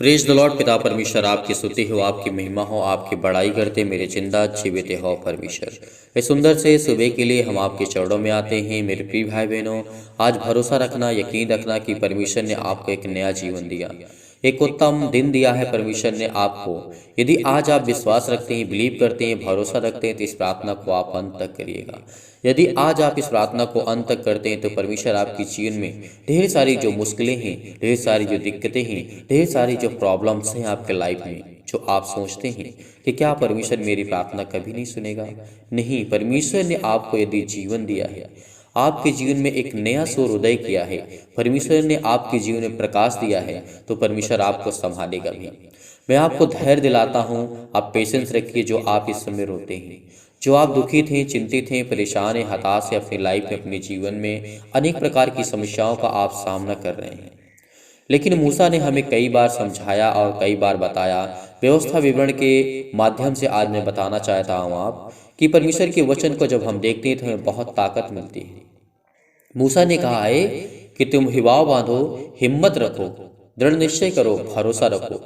Praise the Lord. पिता परमेश्वर आपकी स्तुति हो, आपकी महिमा हो, आपकी बड़ाई करते मेरे जिंदा जीवित हो परमेश्वर। इस सुंदर से सुबह के लिए हम आपके चरणों में आते हैं। मेरे प्रिय भाई बहनों, आज भरोसा रखना, यकीन रखना कि परमेश्वर ने आपको एक नया जीवन दिया, एक उत्तम दिन दिया है परमेश्वर ने आपको। यदि आज आप विश्वास रखते हैं, बिलीव करते हैं, भरोसा रखते हैं, तो इस प्रार्थना को आप अंत तक करिएगा। यदि आज आप इस प्रार्थना को अंत तक करते हैं तो परमेश्वर आपके जीवन में ढेर सारी जो मुश्किलें हैं, ढेर सारी जो दिक्कतें हैं, ढेर सारी जो प्रॉब्लम्स हैं आपके लाइफ में, जो आप सोचते हैं कि क्या परमेश्वर मेरी प्रार्थना कभी नहीं सुनेगा, नहीं, परमेश्वर ने आपको यदि जीवन दिया है, आपके जीवन में एक नया सूर्य उदय किया है, परमेश्वर ने आपके जीवन में प्रकाश दिया है, तो परमेश्वर आपको संभालेगा भी। मैं आपको धैर्य दिलाता हूँ, आप पेशेंस रखिए। जो आप इस समय रोते हैं, जो आप दुखी थे, चिंतित हैं, परेशान हैं, हताश हैं, अपनी लाइफ में, अपने जीवन में अनेक प्रकार की समस्याओं का आप सामना कर रहे हैं, लेकिन मूसा ने हमें कई बार समझाया और कई बार बताया। व्यवस्था विवरण के माध्यम से आज मैं बताना चाहता हूँ आप कि परमेश्वर के वचन को जब हम देखते हैं तो हमें बहुत ताकत मिलती है। मूसा ने कहा है कि तुम हिवाव बांधो, हिम्मत रखो, दृढ़ निश्चय करो, भरोसा रखो।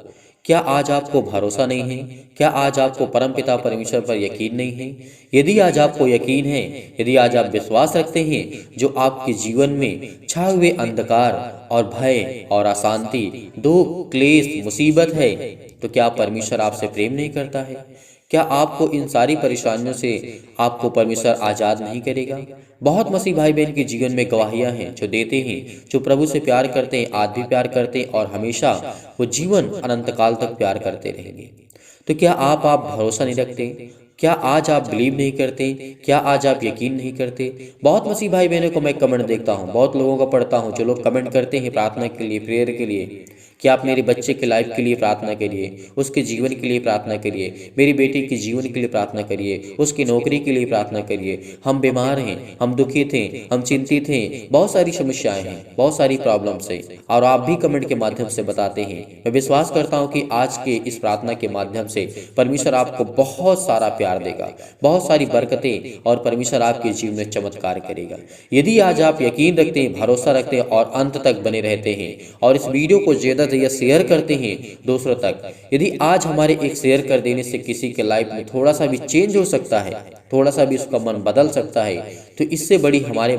क्या आज आपको भरोसा नहीं है? क्या आज आपको परमपिता परमेश्वर पर यकीन नहीं है? यदि आज आपको यकीन है, यदि आज आप विश्वास रखते हैं, जो आपके जीवन में छाए हुए अंधकार और भय और अशांति, दुख, क्लेश, मुसीबत है, तो क्या परमेश्वर आपसे प्रेम नहीं करता है? क्या आपको इन सारी परेशानियों से आपको परमेश्वर आज़ाद नहीं करेगा? बहुत मसीह भाई बहन के जीवन में गवाहियां हैं जो देते हैं, जो प्रभु से प्यार करते हैं, आज भी प्यार करते हैं और हमेशा वो जीवन अनंत काल तक प्यार करते रहेंगे। तो क्या आप भरोसा नहीं रखते? क्या आज आप बिलीव नहीं करते? क्या आज आप यकीन नहीं करते? बहुत मसीह भाई बहनों को मैं कमेंट देखता हूँ, बहुत लोगों को पढ़ता हूँ, जो लोग कमेंट करते हैं प्रार्थना के लिए, प्रेयर के लिए, कि आप मेरे बच्चे के लाइफ के लिए प्रार्थना करिए, उसके जीवन के लिए प्रार्थना करिए, मेरी बेटी के जीवन के लिए प्रार्थना करिए, उसकी नौकरी के लिए प्रार्थना करिए। हम बीमार हैं, हम दुखी थे, हम चिंतित हैं, बहुत सारी समस्याएं हैं, बहुत सारी प्रॉब्लम्स हैं, और आप भी कमेंट के माध्यम से बताते हैं। मैं विश्वास करता हूं कि आज के इस प्रार्थना के माध्यम से परमेश्वर आपको बहुत सारा प्यार देगा, बहुत सारी बरकतें, और परमेश्वर आपके जीवन में चमत्कार करेगा। यदि आज आप यकीन रखते हैं, भरोसा रखते हैं और अंत तक बने रहते हैं और इस वीडियो को ज्यादा या शेयर करते हैं दूसरों तक, यदि आज हमारे एक शेयर कर देने से किसी के लाइफ में थोड़ा सा भी चेंज हो सकता है, थोड़ा सा भी उसका मन बदल सकता है, तो इससे बड़ी हमारे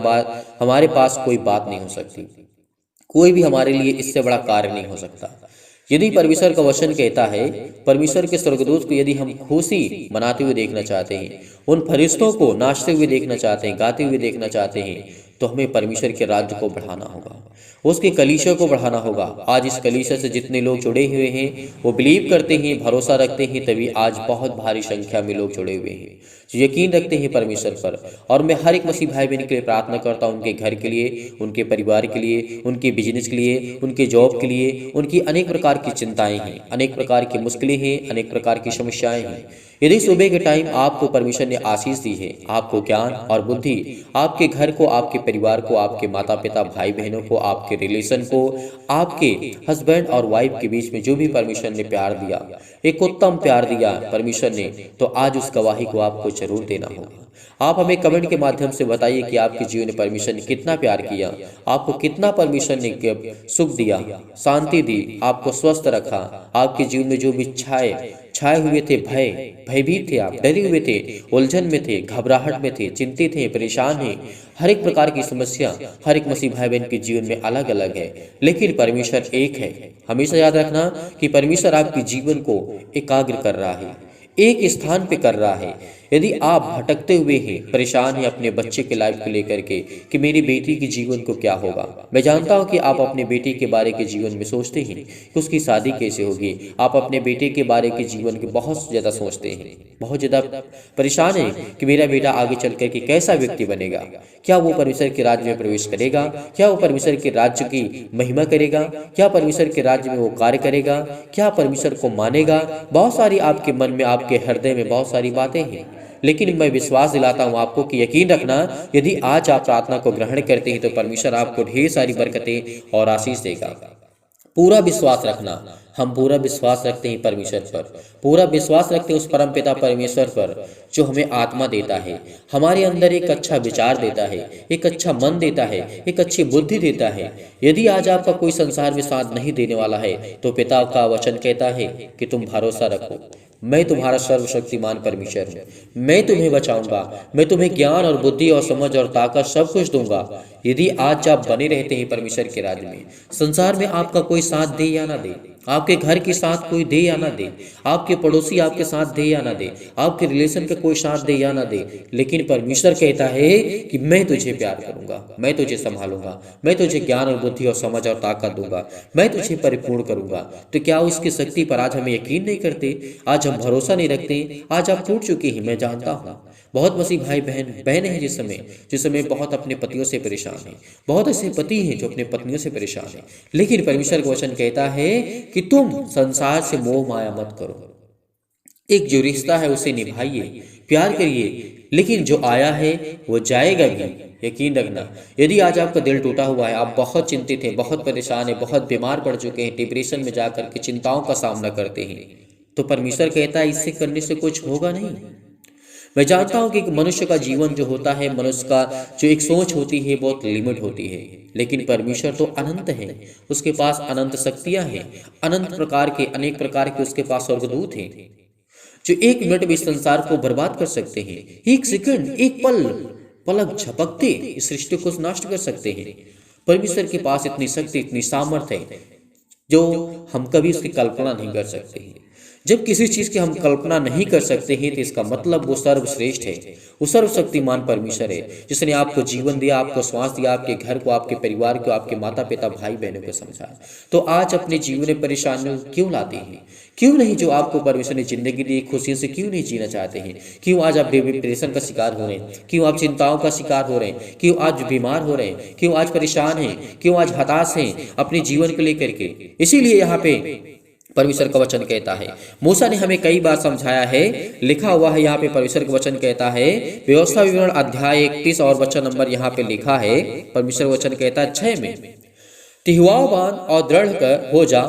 पास कोई बात नहीं हो सकती। कोई भी हमारे लिए इससे बड़ा कार्य नहीं हो सकता। यदि परमेश्वर का वचन कहता है, परमेश्वर के स्वर्गदूत को यदि हम खुशी मनाते हुए देखना चाहते हैं, उन फरिश्तों को नाचते हुए देखना चाहते हैं, गाते हुए देखना चाहते हैं, तो हमें परमेश्वर के राज्य को बढ़ाना होगा, उसके कलीसिया को बढ़ाना होगा। आज इस कलीसिया से जितने लोग जुड़े हुए हैं, वो बिलीव करते हैं, भरोसा रखते हैं, तभी आज बहुत भारी संख्या में लोग जुड़े हुए हैं जो यकीन रखते हैं परमेश्वर पर। और मैं हर एक मसीह भाई बहन के लिए प्रार्थना करता हूँ, उनके घर के लिए, उनके परिवार के लिए, उनके बिजनेस के लिए, उनके जॉब के लिए। उनकी अनेक प्रकार की चिंताएं हैं, अनेक प्रकार की मुश्किलें हैं, अनेक प्रकार की समस्याएं हैं। यदि सुबह के टाइम आपको परमेश्वर ने आशीष दी है, आपको ज्ञान और बुद्धि, आपके घर को, आपके परिवार को, आपके माता पिता, भाई बहनों को, आपके रिलेशन को, आपके हस्बैंड और वाइफ के बीच में जो भी परमेश्वर ने प्यार दिया, एक उत्तम प्यार दिया परमेश्वर ने, तो आज उस गवाही को आपको जरूर देना होगा। आप हमें कमेंट के माध्यम से बताइए कि आपके जीवन में परमेश्वर ने कितना प्यार किया, आपको कितना परमेश्वर ने सुख दिया, शांति दी, आपको स्वस्थ रखा। आपके जीवन में जो भी छाए हुए थे, भयभीत थे, आप डरे हुए थे, उलझन में थे, घबराहट में थे, चिंतित थे, परेशान हैं, हर एक प्रकार की समस्या हर एक मसीह भाई बहन के जीवन में अलग अलग है, लेकिन परमेश्वर एक है। हमेशा याद रखना कि परमेश्वर आपके जीवन को एकाग्र कर रहा है, एक स्थान पे कर रहा है। यदि आप भटकते हुए हैं, परेशान हैं अपने बच्चे के लाइफ को लेकर के कि मेरी बेटी के जीवन को क्या होगा, मैं जानता हूं कि आप अपने बेटे के बारे के जीवन में सोचते हैं कि उसकी शादी कैसे होगी, आप अपने बेटे के बारे के जीवन के बहुत ज़्यादा सोचते हैं, बहुत ज़्यादा परेशान हैं कि मेरा बेटा आगे चल कर के कैसा व्यक्ति बनेगा, क्या वो परमेश्वर के राज्य में प्रवेश करेगा, क्या वो परमेश्वर के राज्य की महिमा करेगा, क्या परमेश्वर के राज्य में वो कार्य करेगा, क्या परमेश्वर को मानेगा। बहुत सारी आपके मन में, आपके हृदय में बहुत सारी बातें हैं, लेकिन मैं विश्वास दिलाता हूं आपको कि यकीन रखना, यदि आज आप प्रार्थना को ग्रहण करते हैं तो परमेश्वर आपको ढेर सारी बरकतें और आशीष देगा। पूरा विश्वास रखना, हम पूरा विश्वास रखते हैं परमेश्वर पर, पूरा विश्वास रखते हैं उस परमपिता परमेश्वर पर जो हमें आत्मा देता है, हमारे अंदर एक अच्छा विचार देता है, एक अच्छा मन देता है, एक अच्छी बुद्धि देता है। यदि आज आपका कोई संसार में साथ नहीं देने वाला है तो पिता का वचन कहता है कि तुम भरोसा रखो, मैं तुम्हारा सर्वशक्तिमान परमेश्वर हूँ, मैं तुम्हें बचाऊंगा, मैं तुम्हें ज्ञान और बुद्धि और समझ और ताकत सब कुछ दूंगा। यदि आज आप बने रहते हैं परमेश्वर के राज्य में, संसार में आपका कोई साथ दे या ना दे, आपके घर के साथ कोई दे या ना दे, आपके पड़ोसी आपके साथ दे या ना दे, आपके रिलेशन का कोई साथ दे या ना दे, लेकिन परमेश्वर कहता है कि मैं तुझे प्यार करूंगा, मैं तुझे संभालूंगा, मैं तुझे ज्ञान और बुद्धि और समझ और ताकत दूंगा, मैं तुझे परिपूर्ण करूंगा। तो क्या उसकी शक्ति पर आज हमें यकीन नहीं करते? आज हम भरोसा नहीं रखते? आज आप टूट चुके हैं, मैं जानता हूँ। बहुत मसीह भाई बहन हैं जिस समय बहुत अपने पतियों से परेशान हैं, बहुत ऐसे पति हैं जो अपने पत्नियों से परेशान हैं, लेकिन परमेश्वर का वचन कहता है कि तुम संसार से मोह माया मत करो, एक जो रिश्ता है उसे निभाइए, प्यार करिए, लेकिन जो आया है वो जाएगा भी, यकीन रखना। यदि आज आपका दिल टूटा हुआ है, आप बहुत चिंतित हैं, बहुत परेशान हैं, बहुत बीमार पड़ चुके हैं, डिप्रेशन में जाकर के चिंताओं का सामना करते हैं, तो परमेश्वर कहता है इससे करने से कुछ होगा नहीं। मैं जानता हूं कि मनुष्य का जीवन जो होता है, मनुष्य का जो एक सोच होती है बहुत लिमिट होती है, लेकिन परमेश्वर तो अनंत है, उसके पास अनंत शक्तियां हैं, अनंत प्रकार के अनेक प्रकार के उसके पास स्वर्गदूत हैं जो एक मिनट में इस संसार को बर्बाद कर सकते हैं, एक सेकंड, एक पलक झपकते इस सृष्टि को नष्ट कर सकते हैं। परमेश्वर के पास इतनी शक्ति, इतनी सामर्थ्य है जो हम कभी उसकी कल्पना नहीं कर सकते हैं। जब किसी चीज की हम कल्पना नहीं कर सकते हैं तो इसका मतलब वो सर्वश्रेष्ठ है, वो सर्वशक्तिमान परमेश्वर है जिसने आपको जीवन दिया, आपको श्वास दिया, आपके घर को, आपके परिवार को, आपके माता पिता भाई बहनों को समझाया। तो आज अपने जीवन में परेशानियों क्यों लाते हैं? क्यों नहीं जो आपको परमेश्वर ने जिंदगी दी खुशियों से क्यों नहीं जीना चाहते हैं? क्यों आज आप डिप्रेशन का शिकार हो रहे हैं? क्यों आप चिंताओं का शिकार हो रहे हैं? क्यों आज बीमार हो रहे हैं? क्यों आज परेशान हैं? क्यों आज हताश हैं अपने जीवन को लेकर के? इसीलिए यहाँ पे परमेश्वर का वचन कहता है, मूसा ने हमें कई बार समझाया है, लिखा हुआ है यहाँ पे परमेश्वर का वचन कहता है, व्यवस्था विवरण अध्याय 31 और वचन नंबर यहाँ पे लिखा है, परमेश्वर वचन कहता है 6 में, तिहवावान और दृढ़ कर हो जा,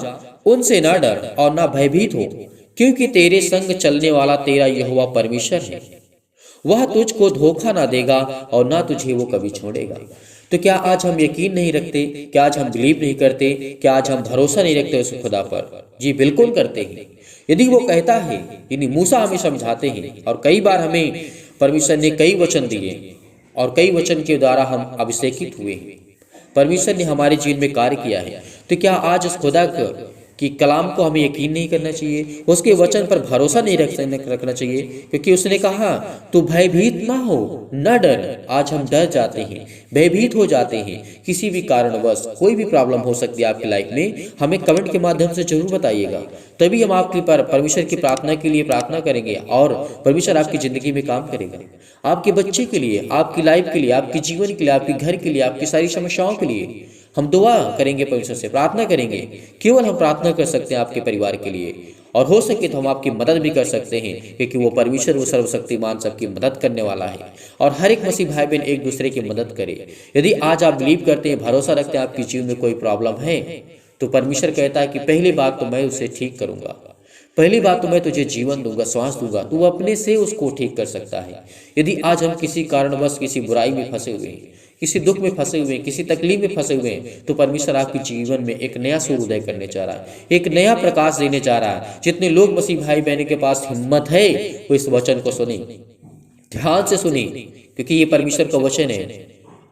उनसे न डर और न भयभीत हो, क्योंकि तेरे संग चलने वाला तेरा यहोवा परमेश्वर है, वह तुझको धोखा ना देगा और ना तुझे वो कभी छोड़ेगा। तो क्या आज हम यकीन नहीं रखते? क्या आज हम बिलीव नहीं करते? क्या आज हम भरोसा नहीं रखते उस खुदा पर? जी बिल्कुल करते हैं। यदि वो कहता है, यानी मूसा हमें समझाते हैं, और कई बार हमें परमेश्वर ने कई वचन दिए और कई वचन के द्वारा हम अभिषेकित हुए हैं, परमेश्वर ने हमारे जीवन में कार्य किया है। तो क्या आज उस खुदा कि कलाम को हमें यकीन नहीं करना चाहिए, उसके वचन पर भरोसा नहीं रखना चाहिए? क्योंकि उसने कहा तू भयभीत ना हो, न डर। आज हम डर जाते हैं, भयभीत हो जाते हैं, किसी भी कारणवश कोई भी प्रॉब्लम हो सकती है आपकी लाइफ में, हमें कमेंट के माध्यम से जरूर बताइएगा, तभी हम आपके पर परमेश्वर की प्रार्थना के लिए प्रार्थना करेंगे और परमेश्वर आपकी जिंदगी में काम करेगा, आपके बच्चे के लिए, आपकी लाइफ के लिए, आपके जीवन के लिए, आपके घर के लिए, आपकी सारी समस्याओं के लिए हम दुआ करेंगे, परमेश्वर से प्रार्थना करेंगे। केवल हम प्रार्थना कर सकते हैं आपके परिवार के लिए, और हो सके तो हम आपकी मदद भी कर सकते हैं, क्योंकि वो परमेश्वर वो सर्वशक्तिमान सबकी मदद करने वाला है, और हर एक मसीह भाई बहन एक दूसरे की मदद करे। यदि आज आप बिलीव करते हैं, भरोसा रखते हैं आपके जीवन में कोई प्रॉब्लम है, तो परमेश्वर कहता है कि पहली बात तो मैं उसे ठीक करूंगा, पहली बात तो मैं तुझे जीवन दूंगा, श्वास दूंगा, तू अपने से उसको ठीक कर सकता है। यदि आज हम किसी कारणवश किसी बुराई में फंसे हुए हैं, किसी दुख में फंसे हुए हैं, किसी तकलीफ में फंसे हुए हैं, तो परमेश्वर आपके जीवन में एक नया सूर्योदय करने जा रहा है, एक नया प्रकाश देने जा रहा है। जितने लोग मसीह भाई बहन के पास हिम्मत है वो इस वचन को सुनी, ध्यान से सुनी, क्योंकि ये परमेश्वर का वचन है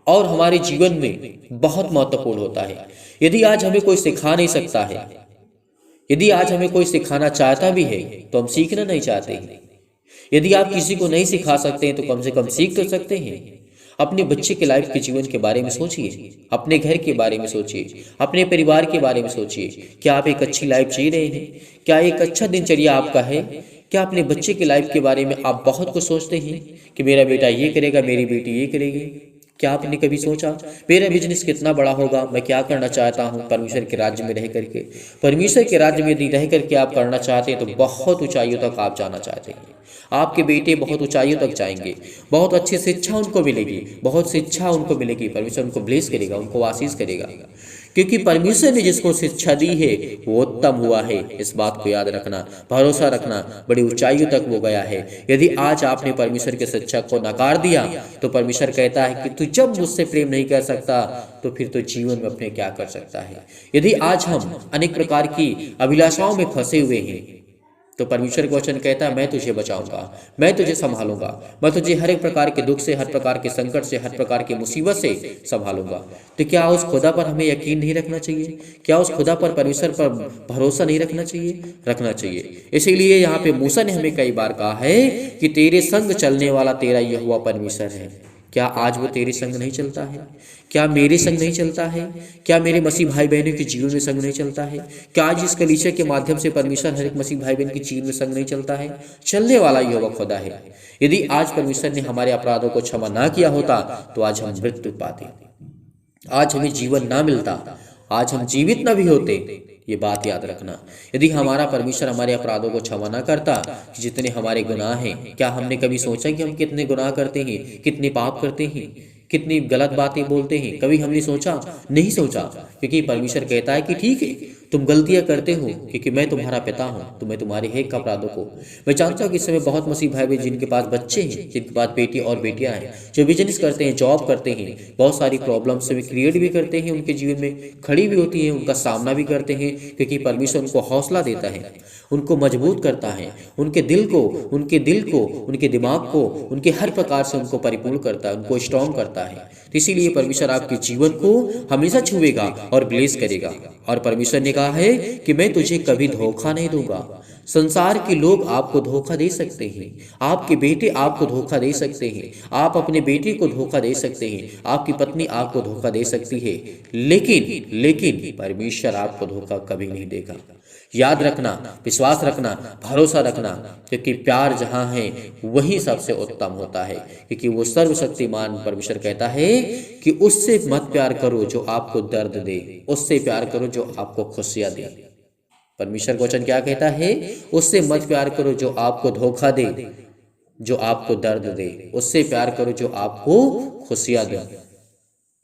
और हमारे जीवन में बहुत महत्वपूर्ण होता है। यदि आज हमें कोई सिखा नहीं सकता है, यदि आज हमें कोई सिखाना चाहता भी है तो हम सीखना नहीं चाहते हैं। यदि आप किसी को नहीं सिखा सकते हैं तो कम से कम सीख तो सकते हैं। अपने बच्चे के लाइफ के जीवन के बारे में सोचिए, अपने घर के बारे में सोचिए, अपने परिवार के बारे में सोचिए। क्या आप एक अच्छी लाइफ जी रहे हैं? क्या एक अच्छा दिनचर्या आपका है? क्या अपने बच्चे की लाइफ के बारे में आप बहुत कुछ सोचते हैं कि मेरा बेटा ये करेगा, मेरी बेटी ये करेगी? क्या आपने कभी सोचा मेरा बिजनेस कितना बड़ा होगा, मैं क्या करना चाहता हूँ परमेश्वर के राज्य में रह करके? परमेश्वर के राज्य में यदि रह करके आप करना चाहते हैं तो बहुत ऊंचाइयों तक आप जाना चाहते हैं। आपके बेटे बहुत ऊंचाइयों तक जाएंगे, बहुत अच्छी शिक्षा उनको मिलेगी, बहुत शिक्षा उनको मिलेगी, परमेश्वर उनको ब्लेस करेगा, उनको आशीष करेगा। क्योंकि परमेश्वर ने जिसको शिक्षा दी है वो उत्तम हुआ है। इस बात को याद रखना, भरोसा रखना, बड़ी ऊंचाइयों तक वो गया है। यदि आज आपने परमेश्वर की शिक्षा को नकार दिया तो परमेश्वर कहता है कि तू जब मुझसे प्रेम नहीं कर सकता तो फिर तो जीवन में अपने क्या कर सकता है। यदि आज हम अनेक प्रकार की अभिलाषाओं में फंसे हुए हैं तो परमेश्वर का वचन कहता है मैं तुझे बचाऊंगा, मैं तुझे संभालूंगा, मैं तुझे हर एक प्रकार के दुख से, हर प्रकार के संकट से, हर प्रकार की मुसीबत से संभालूंगा। तो क्या उस खुदा पर हमें यकीन नहीं रखना चाहिए? क्या उस खुदा पर, परमेश्वर पर भरोसा नहीं रखना चाहिए? रखना चाहिए। इसीलिए यहाँ पे मूसा ने हमें कई बार कहा है कि तेरे संग चलने वाला तेरा यहोवा परमेश्वर है। क्या आज वो तेरे संग नहीं चलता है? क्या मेरे संग नहीं चलता है? क्या मेरे मसीह भाई बहनों के जीवन में संग नहीं चलता है? क्या आज इस कलीसिया के माध्यम से परमेश्वर हर एक मसीह भाई बहन के जीवन में संग नहीं चलता है? चलने वाला यहोवा खुदा है। यदि आज परमेश्वर ने हमारे अपराधों को क्षमा ना किया होता तो आज हम मृत्यु पाते, आज हमें जीवन ना मिलता, आज हम जीवित ना भी होते। ये बात याद रखना। यदि हमारा परमेश्वर हमारे अपराधों को क्षमा ना करता, कि जितने हमारे गुनाह हैं, क्या हमने कभी सोचा कि हम कितने गुनाह करते हैं, कितने पाप करते हैं, कितनी गलत बातें बोलते हैं? कभी हमने सोचा? नहीं सोचा। क्योंकि परमेश्वर कहता है कि ठीक है तुम गलतियां करते हो, क्योंकि मैं तुम्हारा पिता हूं, तो मैं तुम्हारे एक अपराधों को। मैं जानता हूं कि इस समय बहुत मसीह भाई बहन जिनके पास बच्चे हैं, जिनके पास बेटी और बेटियां हैं, जो बिजनेस करते हैं, जॉब करते हैं, बहुत सारी प्रॉब्लम्स में क्रिएट भी करते हैं, उनके जीवन में खड़ी भी होती हैं, उनका सामना भी करते हैं, क्योंकि परमेश्वर उनको हौसला देता है, उनको मजबूत करता है, उनके दिल को, उनके दिमाग को, उनके हर प्रकार से उनको परिपूर्ण करता है, उनको स्ट्रॉन्ग करता है। तो इसीलिए परमेश्वर आपके जीवन को हमेशा छुएगा और ब्लेस करेगा। और परमेश्वर ने कहा है कि मैं तुझे कभी धोखा नहीं दूंगा। संसार के लोग आपको धोखा दे सकते हैं, आपके बेटे आपको धोखा दे सकते हैं, आप अपने बेटे को धोखा दे सकते हैं, आपकी पत्नी आपको धोखा दे सकती है, लेकिन परमेश्वर आपको धोखा कभी नहीं देगा। याद रखना, विश्वास रखना, भरोसा रखना, क्योंकि प्यार जहां है वही सबसे उत्तम होता है। क्योंकि वो सर्वशक्तिमान परमेश्वर कहता है कि उससे मत प्यार करो जो आपको दर्द दे, उससे प्यार करो जो आपको खुशियां दे। परमेश्वर का वचन क्या कहता है? उससे मत प्यार करो जो आपको धोखा दे, जो आपको दर्द दे, उससे प्यार करो जो आपको खुशियां दे।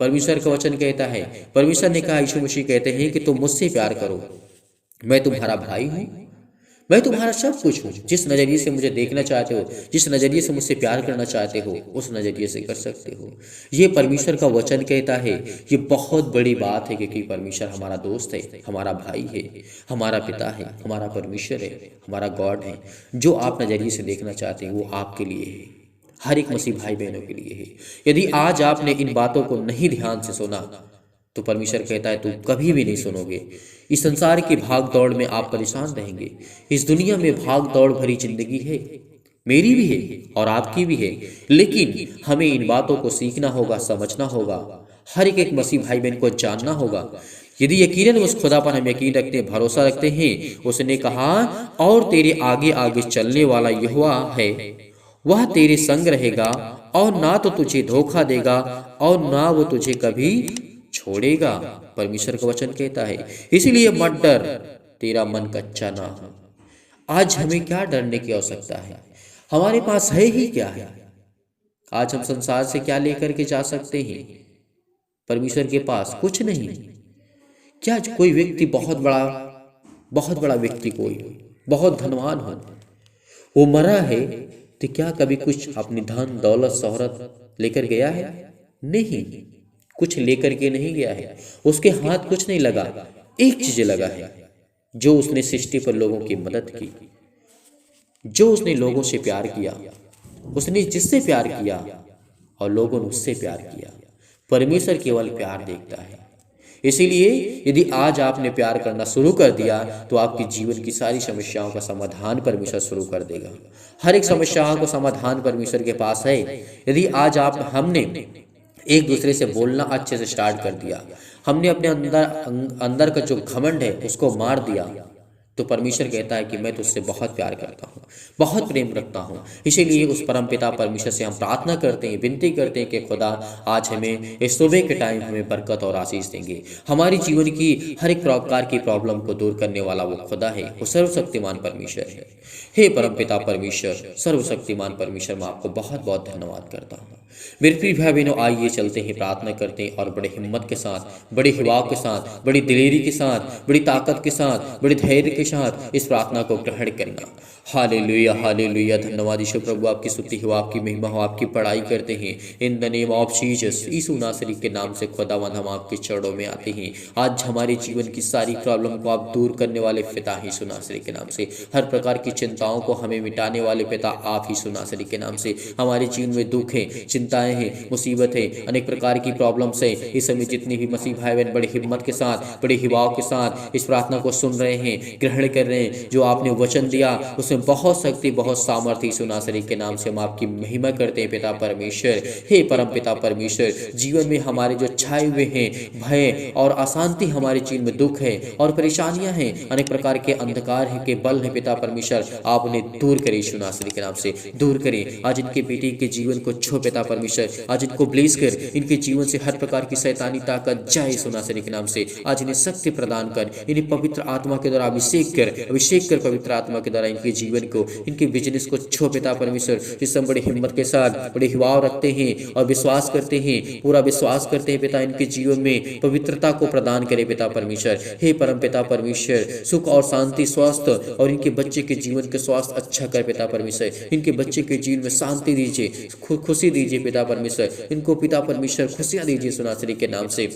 परमेश्वर का वचन कहता है, परमेश्वर ने कहा, यीशु मसीह कहते हैं कि तुम मुझसे प्यार करो, मैं तुम्हारा भाई हूं, मैं तुम्हारा सब कुछ हूं। जिस नजरिए से मुझे देखना चाहते हो, जिस नजरिए से मुझसे प्यार करना चाहते हो, उस नजरिए से कर सकते हो। ये परमेश्वर का वचन कहता है। ये बहुत बड़ी बात है, क्योंकि परमेश्वर हमारा दोस्त है, हमारा भाई है, हमारा पिता है, हमारा परमेश्वर है, हमारा गॉड है। जो आप नजरिए से देखना चाहते हैं वो आपके लिए है, हर एक मसीह भाई बहनों के लिए है। यदि आज आपने इन बातों को नहीं ध्यान से सुना तो परमेश्वर कहता है तुम कभी भी नहीं सुनोगे। इस संसार की भाग दौड़ में आप परेशान रहेंगे। इस दुनिया में भाग दौड़ भरी जिंदगी है, मेरी भी है और आपकी भी है, लेकिन हमें इन बातों को सीखना होगा, समझना होगा, हर एक मसीह भाई बहन को जानना होगा। यदि यकीनन उस खुदा पर हम यकीन रखते हैं, भरोसा रखते हैं, उसने कहा और तेरे आगे आगे चलने वाला यहोवा है, वह तेरे संग रहेगा और ना तो तुझे धोखा देगा और ना वो तुझे कभी छोड़ेगा। परमेश्वर का वचन कहता है। इसीलिए मत डर, तेरा मन कच्चा ना हो। आज हमें क्या डरने की आवश्यकता है? हमारे पास है ही क्या है? आज हम संसार से क्या लेकर के जा सकते हैं? परमेश्वर के पास कुछ नहीं। क्या कोई व्यक्ति बहुत बड़ा व्यक्ति, कोई बहुत धनवान हो, वो मरा है, तो क्या कभी कुछ अपनी धन दौलत शोहरत लेकर गया है? नहीं, कुछ लेकर के नहीं गया है। उसके हाथ कुछ नहीं लगा। एक चीज लगा है, जो उसने सृष्टि पर लोगों की मदद की, जो उसने लोगों से प्यार किया, उसने जिससे प्यार किया और लोगों ने उससे प्यार किया। परमेश्वर केवल प्यार देखता है। इसीलिए यदि आज आपने प्यार करना शुरू कर दिया तो आपके जीवन की सारी समस्याओं का समाधान परमेश्वर शुरू कर देगा। हर एक समस्याओं का समाधान परमेश्वर के पास है। यदि आज हमने एक दूसरे से बोलना अच्छे से स्टार्ट कर दिया, हमने अपने अंदर का जो घमंड है उसको मार दिया, तो परमेश्वर कहता है कि मैं तुझसे बहुत प्यार करता हूँ, बहुत प्रेम रखता हूँ। इसीलिए उस परम पिता परमेश्वर से हम प्रार्थना करते हैं, विनती करते हैं कि खुदा आज हमें इस सुबह के टाइम हमें बरकत और आशीष देंगे। हमारी जीवन की हर एक प्रकार की प्रॉब्लम को दूर करने वाला वो खुदा है, वो सर्वशक्तिमान परमेश्वर है। हे परम पिता परमेश्वर, सर्वशक्तिमान परमेश्वर, मैं आपको बहुत बहुत धन्यवाद करता हूँ। मेरे प्रिय भाई बहनों, आइए चलते हैं, प्रार्थना करते हैं और बड़े हिम्मत के साथ, बड़े हिवाव के साथ, बड़ी दिलेरी के साथ, बड़ी ताकत के साथ, बड़े धैर्य के साथ इस प्रार्थना को ग्रहण करना। Hallelujah, hallelujah. धन्यवाद यीशु प्रभु, आपकी स्तुति हो, आपकी महिमा हो, आपकी पढ़ाई करते हैं in the name of Jesus. Yeshu नासरी के नाम से खुदावंद हम आपके चरणों में आते हैं। आज हमारे जीवन की सारी प्रॉब्लम को आप दूर करने वाले पिता ही यीशु नासरी के नाम से, हर प्रकार की चिंताओं को हमें मिटाने वाले पिता आप ही यीशु नासरी के नाम से। हमारे जीवन में दुख है, चिंताएं हैं, मुसीबत है, अनेक प्रकार की प्रॉब्लम्स है, इस समय जितने भी मसीह भाई बहन बड़े हिम्मत के साथ, बड़े हिवाव के साथ इस प्रार्थना को सुन रहे हैं, ग्रहण कर रहे हैं। जो आपने वचन दिया उसमें बहुत शक्ति, बहुत सामर्थ्य यीशु नासरी के नाम से हम आपकी महिमा करते हैं पिता परमेश्वर। हे परम पिता परमेश्वर, जीवन में हमारे जो छाए हुए हैं भय और अशांति, हमारे जीवन में दुख है और परेशानियां हैं, अनेक प्रकार के अंधकार है के बल है पिता परमेश्वर, आप उन्हें दूर करें यीशु नासरी के नाम से, दूर करें। आज इनके बेटे के जीवन को छो पिता परमेश्वर, आज इनको ब्लेस कर, इनके जीवन से हर प्रकार की शैतानी ताकत जाए यीशु नासरी के नाम से। आज इन्हें शक्ति प्रदान कर, इन्हें पवित्र आत्मा के द्वारा अभिषेक कर पवित्र आत्मा के द्वारा इनके जीवन को, इनके बिजनेस को छो पिता परमेश्वर। जिस हम बड़े हिम्मत के साथ बड़े हिवाव रखते हैं और विश्वास करते हैं, पूरा विश्वास करते हैं पिता, इनके जीवन में पवित्रता को प्रदान करे पिता परमेश्वर। हे परम पिता परमेश्वर, सुख और शांति, स्वास्थ्य और इनके बच्चे के जीवन के स्वास्थ्य अच्छा कर पिता परमेश्वर। इनके बच्चे के जीवन में शांति दीजिए, खुशी दीजिए पिता परमेश्वर। इनको पिता परमेश्वर खुशियां दीजिए सुनासरी के नाम से।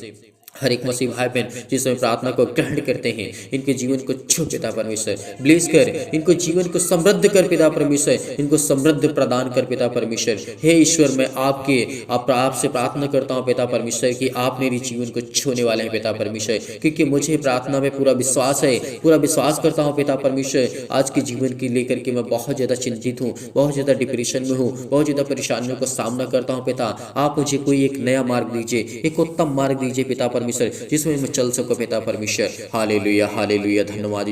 हर एक मसीह भाई बहन जिसमें प्रार्थना को ग्रहण करते हैं, इनके जीवन को छू पिता परमेश्वर, ब्लेस कर, इनको जीवन को समृद्ध कर पिता परमेश्वर, इनको समृद्ध प्रदान कर पिता परमेश्वर। हे ईश्वर, मैं आपसे प्रार्थना करता हूँ पिता परमेश्वर कि आप मेरी जीवन को छूने वाले हैं पिता परमेश्वर, क्योंकि मुझे प्रार्थना में पूरा विश्वास है, पूरा विश्वास करता हूँ पिता परमेश्वर। आज के जीवन की लेकर के मैं बहुत ज्यादा चिंतित हूँ, बहुत ज्यादा डिप्रेशन में हूँ, बहुत ज्यादा परेशानियों का सामना करता हूँ पिता। आप मुझे कोई एक नया मार्ग दीजिए, एक उत्तम मार्ग दीजिए पिता परमेश्वर, जिसमें मैं चल सकूं पिता परमेश्वर। Hallelujah, hallelujah. धन्यवाद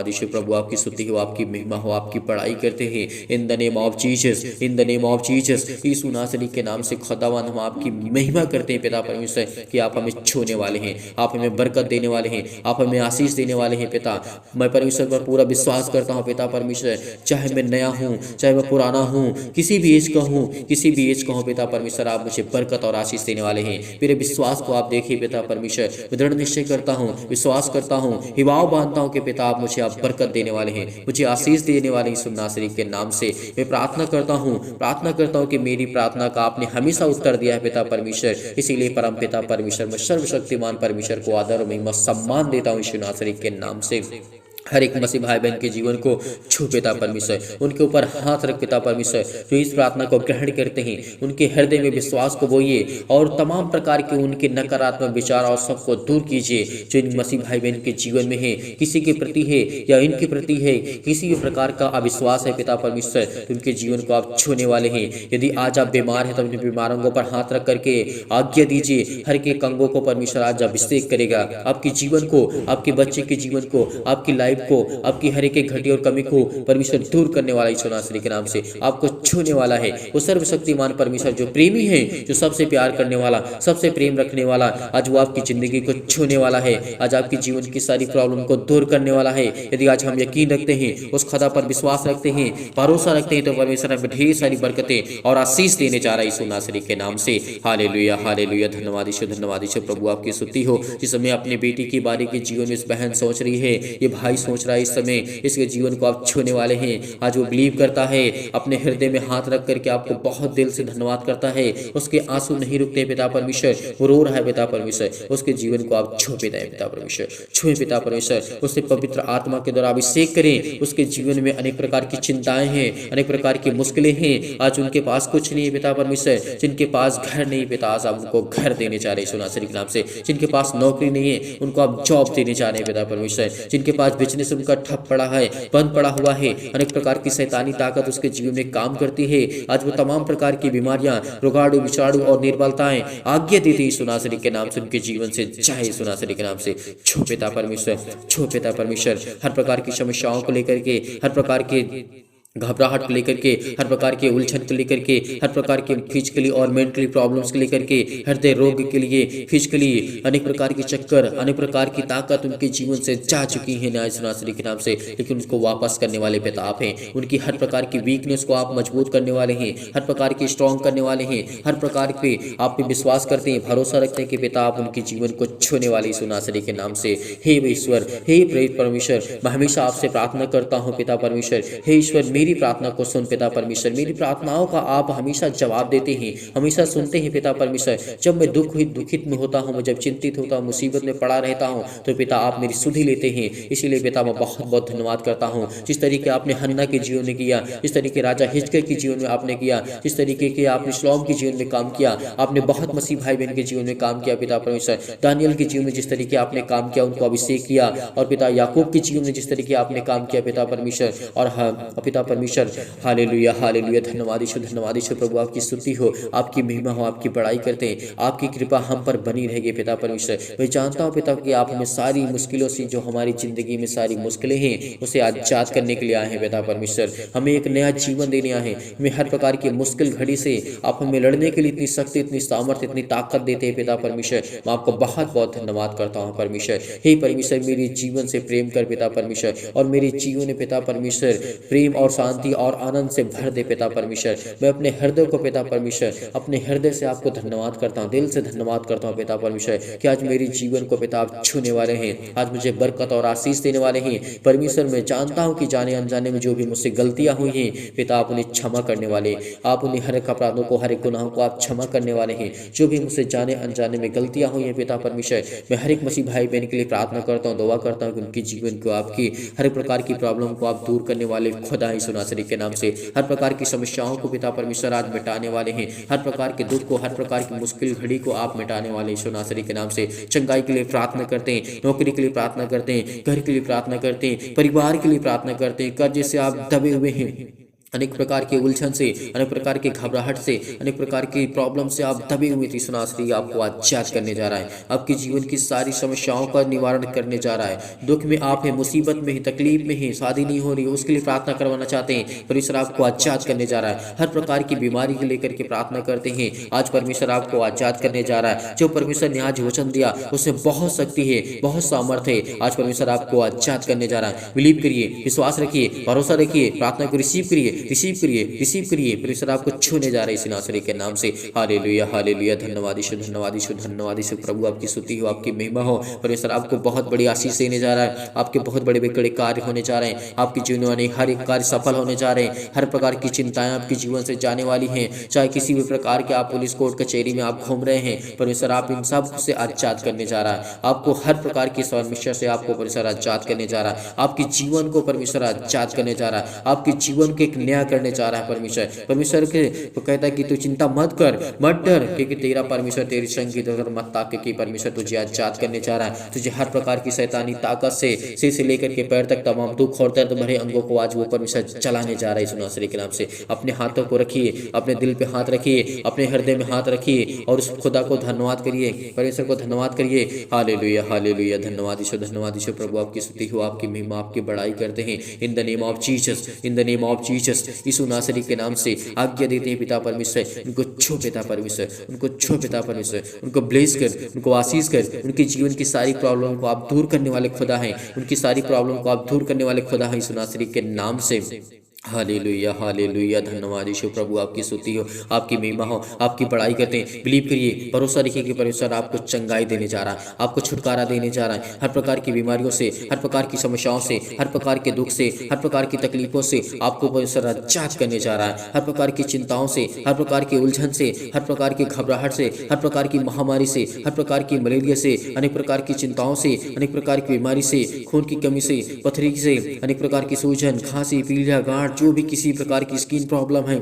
यीशु प्रभु, आपकी स्तुति हो, आपकी महिमा हो, आपकी पढ़ाई करते हैं in the name of Jesus, in the name of Jesus. Yeshu नासरी के नाम से खुदावंद हम आपकी महिमा करते हैं पिता परमेश्वर कि आप हमें छूने वाले हैं, आप हमें बरकत देने वाले हैं, आप हमें आशीष देने वाले हैं पिता। मैं परमेश्वर पर पूरा विश्वास करता हूँ पिता परमेश्वर, चाहे मैं नया हूँ, चाहे मैं पुराना हूँ, किसी भी एज का हूँ, किसी भी एज का हूँ पिता परमेश्वर, आप मुझे बरकत और आशीष देने वाले हैं। मेरे विश्वास को आप देखिए पिता परमेश्वर, मैं दृढ़ निश्चय करता हूँ, विश्वास करता हूँ, हिवाव बांधता हूँ कि पिता आप मुझे आप बरकत देने वाले हैं, मुझे आशीष देने वाले हैं। यीशु नासरी के नाम से मैं प्रार्थना करता हूँ कि मेरी प्रार्थना का आपने हमेशा उत्तर दिया है पिता परमेश्वर। इसीलिए परम पिता परमेश्वर, मैं सर्वशक्तिमान परमेश्वर को आदर और महिमा सम्मान देता हूँ यीशु नासरी के नाम से। हर एक मसीह भाई बहन के जीवन को छू पिता परमेश्वर, उनके ऊपर हाथ रख पिता परमेश्वर, जो इस प्रार्थना को ग्रहण करते हैं, उनके हृदय में विश्वास को बोइए और तमाम प्रकार के उनके नकारात्मक विचार और सबको दूर कीजिए जो इन मसीह भाई बहन के जीवन में है, किसी के प्रति है या इनके प्रति है, किसी भी प्रकार का अविश्वास है पिता परमेश्वर, तो उनके जीवन को आप छूने वाले हैं। यदि आज आप बीमार हैं तो अपने बीमारों के ऊपर हाथ रख करके आज्ञा दीजिए, हर एक अंगों को परमेश्वर आज अभिषेक करेगा, आपके जीवन को, आपके बच्चे के जीवन को, आपकी लाइफ को, आपकी हर एक घटी और कमी को परमेश्वर दूर करने वाला यीशु नासरी के नाम से आपको छूने वाला है। वो सर्वशक्तिमान परमेश्वर जो प्रेमी है, जो सबसे प्यार करने वाला, सबसे प्रेम रखने वाला, आज वो आपकी जिंदगी को छूने वाला है, आज आपकी जीवन की सारी प्रॉब्लम को दूर करने वाला है। यदि आज हम यकीन रखते हैं, उस खुदा पर विश्वास रखते हैं, भरोसा रखते हैं, तो परमेश्वर हमें ढेर सारी बरकतें और आशीष देने जा रहा है यीशु नासरी के नाम से। Hallelujah, hallelujah. धन्यवाद यीशु प्रभु, आपकी स्तुति हो। जिस समय अपने बेटी की बारी के जीवन में इस बहन सोच रही है, ये भाई सोच रहा है, इस समय इसके जीवन को आप छूने वाले हैं। आज वो बिलीव करता है, अपने हृदय में हाथ रख करके आपको बहुत दिल से धन्यवाद करता है। उसके आंसू नहीं रुकते पिता परमेश्वर, वो रो रहा है पिता परमेश्वर, उसके जीवन को आप छू पिता है पिता परमेश्वर, छुए पिता परमेश्वर, उसे पवित्र आत्मा के द्वारा अभिषेक करें। उसके जीवन में अनेक प्रकार की चिंताएं हैं, अनेक प्रकार की मुश्किलें हैं, आज उनके पास कुछ नहीं है पिता परमेश्वर, जिनके पास घर नहीं पिता, आज आप उनको घर देने चाह रहे यीशु नासरी के नाम से। जिनके पास नौकरी नहीं है, उनको आप जॉब देने चाह रहे हैं पिता परमेश्वर। जिनके पास बचने से उनका ठप पड़ा है, बंद पड़ा हुआ है। अनेक प्रकार की शैतानी ताकत उसके जीवन में काम करती है। आज वो तमाम प्रकार की बीमारियां, रोगाणु, विषाणु और निर्बलताएं आज्ञा देती यीशु नासरी के नाम से उनके जीवन से जाए यीशु नासरी के नाम से। छो पिता परमेश्वर, छो पिता परमेश्वर, हर प्रकार की समस्याओं को लेकर के, हर प्रकार के घबराहट को लेकर के, हर प्रकार के उलझन को लेकर के, हर प्रकार के फिजिकली और मेंटली प्रॉब्लम्स को लेकर के, हृदय रोग के लिए, फिजिकली अनेक प्रकार के चक्कर, अनेक प्रकार की ताकत उनके जीवन से जा चुकी है न्याय सुनासरी के नाम से। लेकिन उसको वापस करने वाले पिता आप हैं। उनकी हर प्रकार की वीकनेस को आप मजबूत करने वाले हैं, हर प्रकार की स्ट्रॉन्ग करने वाले हैं, हर प्रकार पे आप पे विश्वास करते हैं, भरोसा रखते हैं कि पिता आप उनके जीवन को छूने वाले सुनासरी के नाम से। हे ईश्वर, हे प्रेरित परमेश्वर, मैं हमेशा आपसे प्रार्थना करता हूँ पिता परमेश्वर। हे ईश्वर, मेरी प्रार्थना को सुन पिता परमेश्वर। मेरी प्रार्थनाओं का आप हमेशा जवाब देते हैं, हमेशा सुनते हैं पिता परमेश्वर। जब मैं दुखित में होता हूँ, मैं जब चिंतित होता हूँ, मुसीबत में पड़ा रहता हूँ, तो पिता आप मेरी सुध ही लेते हैं। इसीलिए पिता मैं बहुत बहुत धन्यवाद करता हूँ। जिस तरीके आपने हन्ना के जीवन में किया, जिस तरीके राजा हिजकिय्याह के जीवन में आपने किया, जिस तरीके के आपने शलोम के जीवन में काम किया, आपने बहुत मसीह भाई बहन के जीवन में काम किया पिता परमेश्वर। दानियल के जीवन में जिस तरीके आपने काम किया, उनको अभिषेक किया, और पिता याकूब के जीवन में जिस तरीके आपने काम किया पिता परमेश्वर। और पिता परमेश्वर, हालेलुया हालेलुया, धन्यवाद ईश्वर, धन्यवाद ईश्वर प्रभु, आपकी स्तुति हो, आपकी महिमा हो, आपकी बड़ाई करते हैं। आपकी कृपा हम पर बनी रहेगी पिता परमेश्वर। मैं जानता हूँ पिता कि आप हमें सारी मुश्किलों से, जो हमारी जिंदगी में सारी मुश्किलें हैं, उसे आजाद करने के लिए आए हैं पिता परमेश्वर। हमें एक नया जीवन देने आए हैं। हमें हर प्रकार की मुश्किल घड़ी से आप हमें लड़ने के लिए इतनी शक्ति, इतनी सामर्थ्य, इतनी ताकत देते हैं पिता परमेश्वर। मैं आपको बहुत बहुत धन्यवाद करता हूँ परमेश्वर। हे परमेश्वर, मेरे जीवन से प्रेम कर पिता परमेश्वर, और मेरे जीवन में पिता परमेश्वर प्रेम और शांति और आनंद से भर दे पिता परमेश्वर। मैं अपने हृदय को पिता परमेश्वर, अपने हृदय से आपको धन्यवाद करता हूँ, दिल से धन्यवाद करता हूँ पिता परमेश्वर, कि आज मेरे जीवन को पिता आप छूने वाले हैं, आज मुझे बरकत और आशीष देने वाले हैं परमेश्वर। मैं जानता हूँ कि जाने अनजाने में जो भी मुझसे गलतियां हुई हैं पिता आप उन्हें क्षमा करने वाले, आप उन्हें हर एक अपराधों को, हर एक गुनाहों को आप क्षमा करने वाले हैं। जो भी मुझसे जाने अनजाने में गलतियां हुई हैं पिता परमेश्वर, मैं हर एक मसीह भाई बहन के लिए प्रार्थना करता हूँ, दुआ करता हूँ कि उनके जीवन को, आपकी हर प्रकार की प्रॉब्लम को आप दूर करने वाले खुदा यीशु नासरी के नाम से। हर प्रकार की समस्याओं को पिता परमेश्वर आज मिटाने वाले हैं, हर प्रकार के दुख को, हर प्रकार की मुश्किल घड़ी को आप मिटाने वाले यीशु नासरी के नाम से। चंगाई के लिए प्रार्थना करते हैं, नौकरी के लिए प्रार्थना करते हैं, घर के लिए प्रार्थना करते हैं, परिवार के लिए प्रार्थना करते हैं। कर्ज से आप दबे हुए हैं, अनेक प्रकार के उलझन से, अनेक प्रकार के घबराहट से, अनेक प्रकार की प्रॉब्लम से आप दबे हुए थे, सुनासरी आपको आजाद करने जा रहा है। आपके जीवन की सारी समस्याओं का निवारण करने जा रहा है। दुख में आप है, मुसीबत में है, तकलीफ में है, शादी नहीं हो रही, उसके लिए प्रार्थना करवाना चाहते हैं, परमेश्वर आपको आजाद करने जा रहा है। हर प्रकार की बीमारी को लेकर के प्रार्थना करते हैं, आज परमेश्वर आपको आजाद करने जा रहा है। जो परमेश्वर ने आज वचन दिया उसमें बहुत शक्ति है, बहुत सामर्थ्य है। आज परमेश्वर आपको आजाद करने जा रहा है। बिलीव करिए, विश्वास रखिए, भरोसा रखिए, प्रार्थना को रिसीव करिए, रिसीव करिए, रिसीव करिए। परमेश्वर आपको छूने जा रहे हैं नासरी के नाम से। हालेलुया हालेलुया, धन्यवाद ईश्वर, धन्यवाद ईश्वर, धन्यवाद ईश्वर प्रभु, आपकी स्तुति हो, आपकी महिमा हो। परमेश्वर आपको बहुत बड़ी आशीष देने जा रहा है, आपके बहुत बड़े बड़े कार्य होने जा रहे हैं, आपके जीवन में हर एक कार्य सफल होने जा रहे हैं। हर प्रकार की चिंताएं आपके जीवन से जाने वाली हैं, चाहे किसी भी प्रकार के आप पुलिस कोर्ट कचहरी में आप घूम रहे हैं, परमेश्वर आप इन सब से आजाद करने जा रहा है। आपको हर प्रकार की समस्या से आपको परमेश्वर आजाद करने जा रहा है। आपके जीवन को परमेश्वर आजाद करने जा रहा है, आपके जीवन को एक नया करने जा रहा है परमेश्वर। परमेश्वर के कहता है कि तू चिंता मत कर, मत डर, क्योंकि तेरा परमेश्वर तेरी संगी मत ताके कि परमेश्वर तुझे आजाद करने जा रहा है। तुझे हर प्रकार की शैतानी ताकत से सिर से लेकर के पैर तक तमाम दुख और दर्द भरे अंगों को आज वो परमेश्वर चलाने जा रहा है सुनासरी के नाम से। अपने हाथों को रखिए, अपने दिल पे हाथ रखिए, अपने हृदय में हाथ रखिए और उस खुदा को धन्यवाद करिए, परमेश्वर को धन्यवाद करिए। हालेलुया हालेलुया, धन्यवाद ईश्वर प्रभु, आपकी स्तुति हो, आपकी महिमा, आपकी बड़ाई करते हैं। In the name of Jesus, in the name of Jesus, Yeshu नासरी के नाम से आज्ञा देते हैं पिता परमेश्वर, उनको छो पिता परमेश्वर, उनको छो पिता परमेश्वर, उनको ब्लेस कर, उनको आशीष कर। उनके जीवन की सारी प्रॉब्लम को आप दूर करने वाले खुदा हैं, उनकी सारी प्रॉब्लम को आप दूर करने वाले खुदा हैं यीशु नासरी के नाम से। हालेलुया हालेलुया, धन्यवाद यीशु प्रभु, आपकी स्तुति हो, आपकी महिमा हो, आपकी बड़ाई करते हैं। बिलीव करिए, भरोसा रखिए कि परमेश्वर आपको चंगाई देने जा रहा है, आपको छुटकारा देने जा रहा है। हर प्रकार की बीमारियों से, हर प्रकार की समस्याओं से, हर प्रकार के दुख से, हर प्रकार की तकलीफों से आपको परमेश्वर आजाद करने जा रहा है। हर प्रकार की चिंताओं से, हर प्रकार के उलझन से, हर प्रकार की घबराहट से, हर प्रकार की महामारी से, हर प्रकार की मलेरिया से, अनेक प्रकार की चिंताओं से, अनेक प्रकार की बीमारी से, खून की कमी से, पथरी से, अनेक प्रकार की सूजन, खांसी, पीलिया, गांठ, जो भी किसी प्रकार की स्किन प्रॉब्लम है,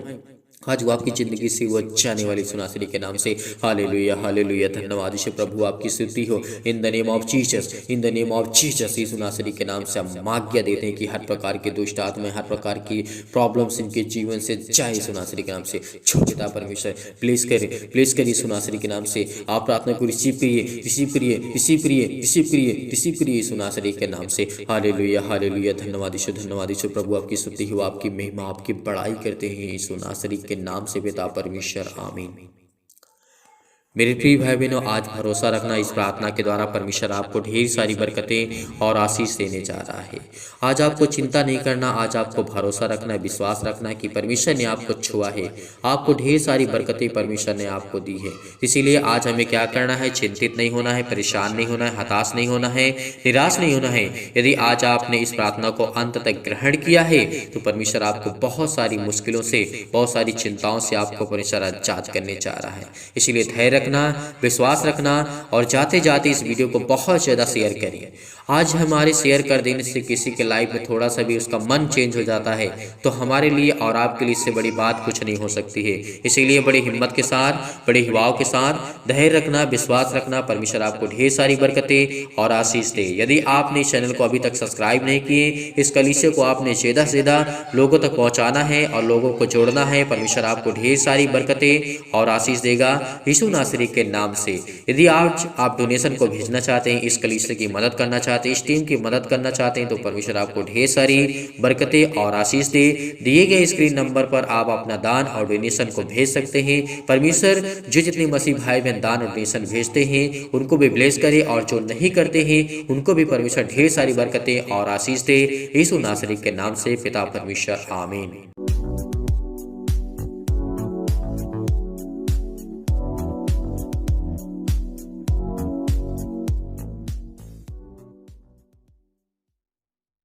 आज वो आपकी ज़िंदगी से वो जाने वाली सुनासरी के नाम से हालेलुया हालेलुया। धन्यवाद यीशु प्रभु, आपकी स्तुति हो in the name of Jesus, in the name of Jesus. Yeshu नासरी के नाम से हम आज्ञा देते हैं कि हर प्रकार के दुष्ट आत्माएं, हर प्रकार की प्रॉब्लम्स इनके जीवन से जाए यीशु नासरी के नाम से। छोटा परमेश्वर प्लीज करिए यीशु नासरी के नाम से। आप प्रार्थना को रिसीव करिए, रिसीव करिए, रिसीव करिए, रिसीव करिए, रिसीव करिए यीशु नासरी के नाम से। Hallelujah hallelujah. धन्यवाद यीशु प्रभु, आपकी स्तुति हो, आपकी महिमा, आपकी बड़ाई करते हैं यीशु नासरी के नाम से पिता परमेश्वर, आमीन। मेरे प्रिय भाई बहनों, आज भरोसा रखना, इस प्रार्थना के द्वारा परमेश्वर आपको ढेर सारी बरकतें और आशीष देने जा रहा है। आज आपको चिंता नहीं करना, आज आपको भरोसा रखना, विश्वास रखना कि परमेश्वर ने आपको छुआ है, आपको ढेर सारी बरकतें परमेश्वर ने आपको दी है। इसीलिए आज हमें क्या करना है? चिंतित नहीं होना है, परेशान नहीं होना है, हताश नहीं होना है, निराश नहीं होना है। यदि आज आपने इस प्रार्थना को अंत तक ग्रहण किया है तो परमेश्वर आपको बहुत सारी मुश्किलों से, बहुत सारी चिंताओं से आपको परमेश्वर आजाद करने जा रहा है। इसीलिए धैर्य रखना, विश्वास रखना और जाते जाते इस वीडियो को बहुत ज़्यादा शेयर करिए। आज हमारे शेयर कर देने से किसी के लाइफ में थोड़ा सा भी उसका मन चेंज हो जाता है तो हमारे लिए और आपके लिए इससे बड़ी बात कुछ नहीं हो सकती है। इसीलिए बड़ी हिम्मत के साथ, बड़े युवाओं के साथ धैर्य रखना, विश्वास रखना। परमेश्वर आपको ढेर सारी बरकतें और आशीष दे। यदि आपने इस चैनल को अभी तक सब्सक्राइब नहीं किए, इस कलीसिया को आपने ज़्यादा से ज़्यादा लोगों तक पहुँचाना है और लोगों को जोड़ना है। परमेश्वर आपको ढेर सारी बरकतें और आशीष देगा यीशु नासरी के नाम से। यदि आज आप डोनेशन को भेजना चाहते हैं, इस कलीसिया की मदद करना चाहते हैं, इस टीम की मदद करना चाहते हैं तो परमेश्वर आपको ढेर सारी बरकतें और आशीष दे। दिए गए स्क्रीन नंबर पर आप अपना दान और डोनेशन को भेज सकते हैं। परमेश्वर जो जितने मसीह भाई बहन दान और डोनेशन भेजते हैं उनको भी ब्लेस करे और जो नहीं करते हैं उनको भी परमेश्वर ढेर सारी बरकतें और आशीष दे। यीशु नासरी के नाम से पिता परमेश्वर, आमीन।